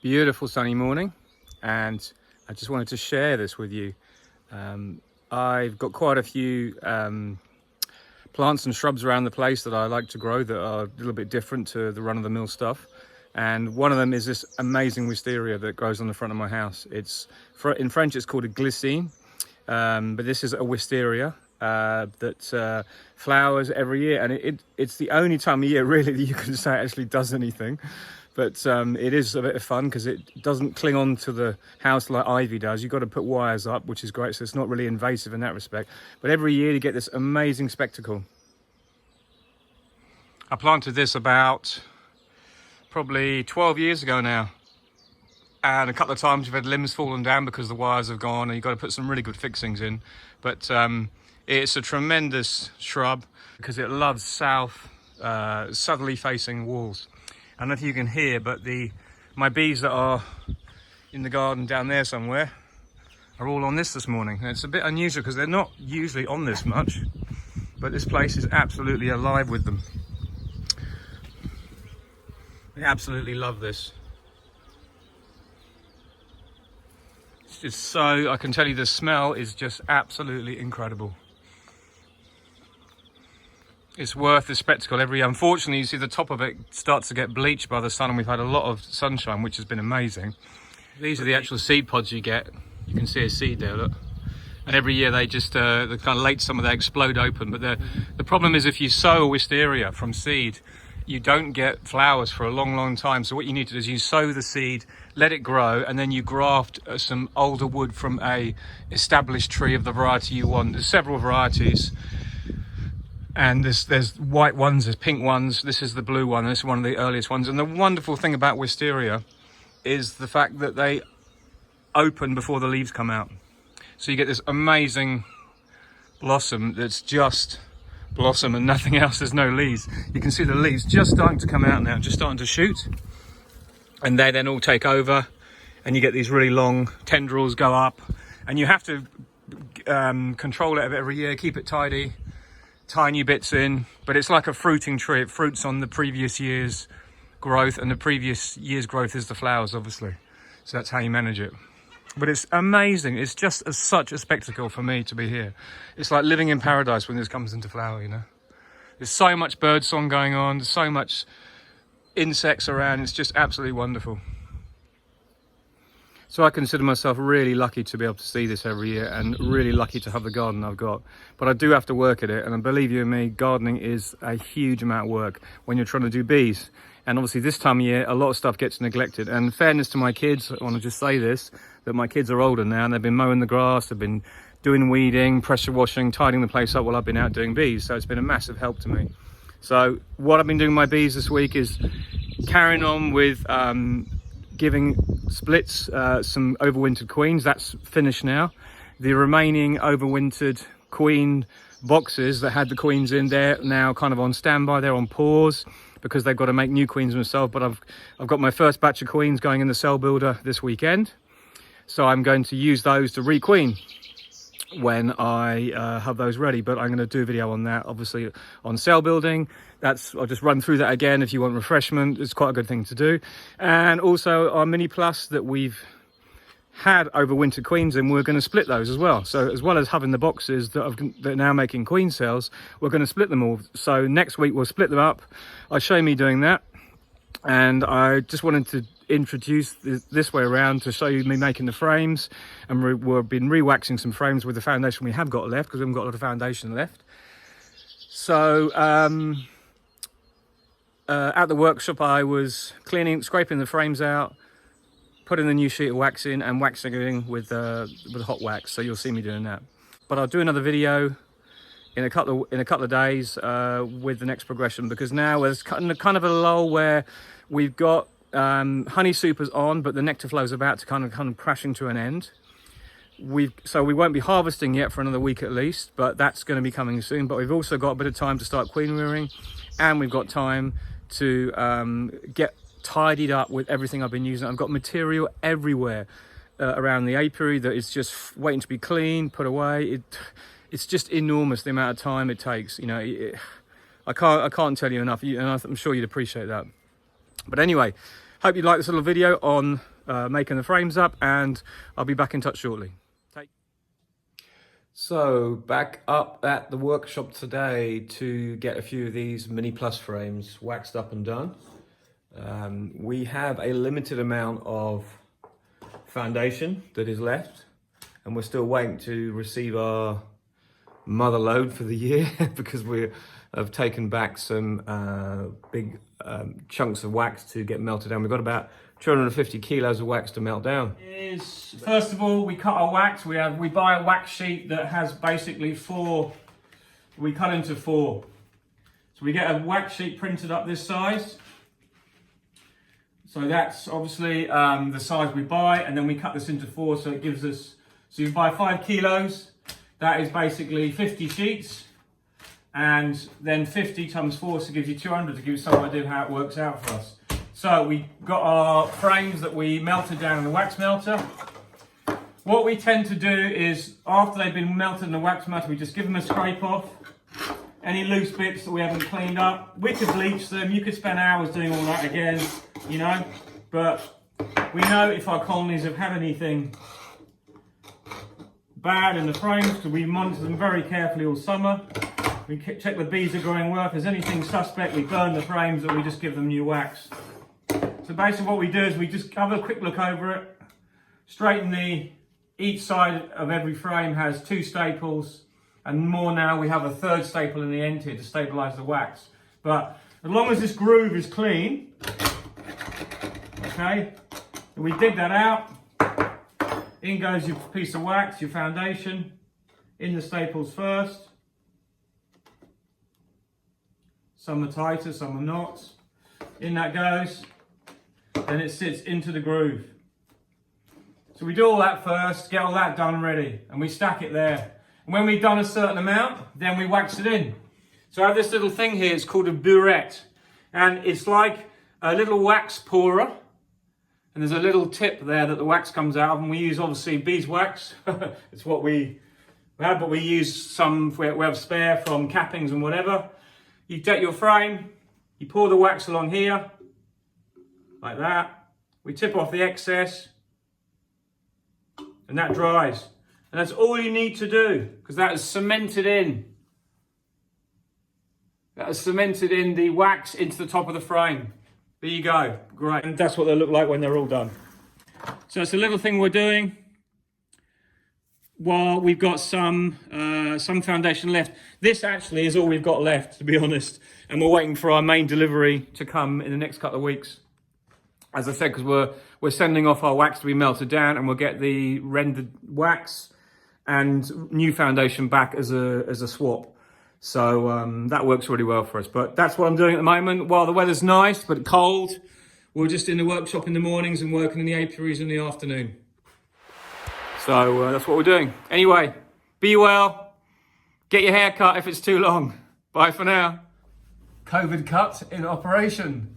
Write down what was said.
Beautiful sunny morning, and I just wanted to share this with you. I've got quite a few plants and shrubs around the place that I like to grow that are a little bit different to the run-of-the-mill stuff. And one of them is this amazing wisteria that grows on the front of my house. In French it's called a glycine, but this is a wisteria that flowers every year, and it's the only time of year really that you can say it actually does anything. But it is a bit of fun because it doesn't cling on to the house like ivy does. You've got to put wires up, which is great, so it's not really invasive in that respect. But every year you get this amazing spectacle. I planted this about probably 12 years ago now. And a couple of times you've had limbs fallen down because the wires have gone, and you've got to put some really good fixings in. But it's a tremendous shrub because it loves southerly facing walls. I don't know if you can hear, but my bees that are in the garden down there somewhere are all on this morning. And it's a bit unusual because they're not usually on this much, but this place is absolutely alive with them. They absolutely love this. It's just so, I can tell you the smell is just absolutely incredible. It's worth the spectacle every year. Unfortunately, you see the top of it starts to get bleached by the sun, and we've had a lot of sunshine, which has been amazing. These are the actual seed pods you get. You can see a seed there, look. And every year they just, the kind of late summer, they explode open. But the problem is if you sow a wisteria from seed, you don't get flowers for a long, long time. So what you need to do is you sow the seed, let it grow, and then you graft some older wood from a established tree of the variety you want. There's several varieties. And there's white ones, there's pink ones, this is the blue one, this is one of the earliest ones. And the wonderful thing about wisteria is the fact that they open before the leaves come out. So you get this amazing blossom that's just blossom and nothing else, there's no leaves. You can see the leaves just starting to come out now, just starting to shoot. And they then all take over, and you get these really long tendrils go up. And you have to control it every year, keep it tidy. Tie new bits in, but it's like a fruiting tree. It fruits on the previous year's growth, and the previous year's growth is the flowers, obviously. So that's how you manage it. But it's amazing. It's just such a spectacle for me to be here. It's like living in paradise when this comes into flower, you know. There's so much bird song going on. There's so much insects around. It's just absolutely wonderful. So I consider myself really lucky to be able to see this every year, and really lucky to have the garden I've got. But I do have to work at it, and believe you me, gardening is a huge amount of work when you're trying to do bees. And obviously this time of year, a lot of stuff gets neglected. And in fairness to my kids, I want to just say this, that my kids are older now, and they've been mowing the grass, they've been doing weeding, pressure washing, tidying the place up while I've been out doing bees. So it's been a massive help to me. So what I've been doing with my bees this week is carrying on with giving splits some overwintered queens. That's finished now. The remaining overwintered queen boxes that had the queens in there now kind of on standby. They're on pause because they've got to make new queens themselves. But I've got my first batch of queens going in the cell builder this weekend, so I'm going to use those to requeen when I have those ready. But I'm going to do a video on that, obviously, on cell building. I'll just run through that again if you want refreshment. It's quite a good thing to do. And also our mini plus that we've had overwintered queens in, we're going to split those as well. So as well as having the boxes that are now making queen cells, we're going to split them all. So next week we'll split them up. I'll show me doing that. And I just wanted to introduce this way around to show you me making the frames. And we've been re-waxing some frames with the foundation we have got left, because we haven't got a lot of foundation left. So at the workshop I was scraping the frames out, putting the new sheet of wax in, and waxing it in with hot wax. So you'll see me doing that. But I'll do another video in a couple of days with the next progression, because now there's kind of a lull where we've got honey supers on, but the nectar flow is about to kind of crashing to an end. So we won't be harvesting yet for another week at least, but that's going to be coming soon. But we've also got a bit of time to start queen rearing, and we've got time to get tidied up with everything I've been using. I've got material everywhere around the apiary that is just waiting to be cleaned, put away. It's just enormous the amount of time it takes. You know, I can't tell you enough, and I'm sure you'd appreciate that. But anyway, Hope you like this little video on making the frames up, and I'll be back in touch shortly. So back up at the workshop today to get a few of these mini plus frames waxed up and done. We have a limited amount of foundation that is left, and we're still waiting to receive our mother load for the year because we have taken back some big chunks of wax to get melted down. We've got about 250 kilos of wax to melt down. First of all, we cut our wax. We buy a wax sheet that has basically we cut into 4. So we get a wax sheet printed up this size. So that's obviously the size we buy, and then we cut this into 4, so it gives us, so you buy 5 kilos, that is basically 50 sheets, and then 50 times 4, so it gives you 200, to give you some idea of how it works out for us. So we got our frames that we melted down in the wax melter. What we tend to do is, after they've been melted in the wax melter, we just give them a scrape off. Any loose bits that we haven't cleaned up, we could bleach them. You could spend hours doing all that again, you know. But we know if our colonies have had anything bad in the frames, because we monitor them very carefully all summer. We check the bees are growing well. If there's anything suspect, we burn the frames, or we just give them new wax. So basically what we do is we just have a quick look over it, straighten each side of every frame has 2 staples, and more now, we have a 3rd staple in the end here to stabilize the wax. But as long as this groove is clean, okay, and we dig that out, in goes your piece of wax, your foundation, in the staples first. Some are tighter, some are not. In that goes. Then it sits into the groove. So we do all that first, get all that done and ready, and we stack it there. And when we've done a certain amount, then we wax it in. So I have this little thing here, it's called a burette, and it's like a little wax pourer, and there's a little tip there that the wax comes out of, and we use obviously beeswax. It's what we have, but we use some, we have spare from cappings and whatever. You take your frame, you pour the wax along here, like that. We tip off the excess, and that dries. And that's all you need to do, because that is cemented in. That has cemented in the wax into the top of the frame. There you go, great. And that's what they look like when they're all done. So it's a little thing we're doing while we've got some foundation left. This actually is all we've got left, to be honest. And we're waiting for our main delivery to come in the next couple of weeks. As I said, because we're sending off our wax to be melted down, and we'll get the rendered wax and new foundation back as a swap. So that works really well for us. But that's what I'm doing at the moment. While the weather's nice but cold, we're just in the workshop in the mornings and working in the apiaries in the afternoon. So that's what we're doing. Anyway, be well. Get your hair cut if it's too long. Bye for now. COVID cut in operation.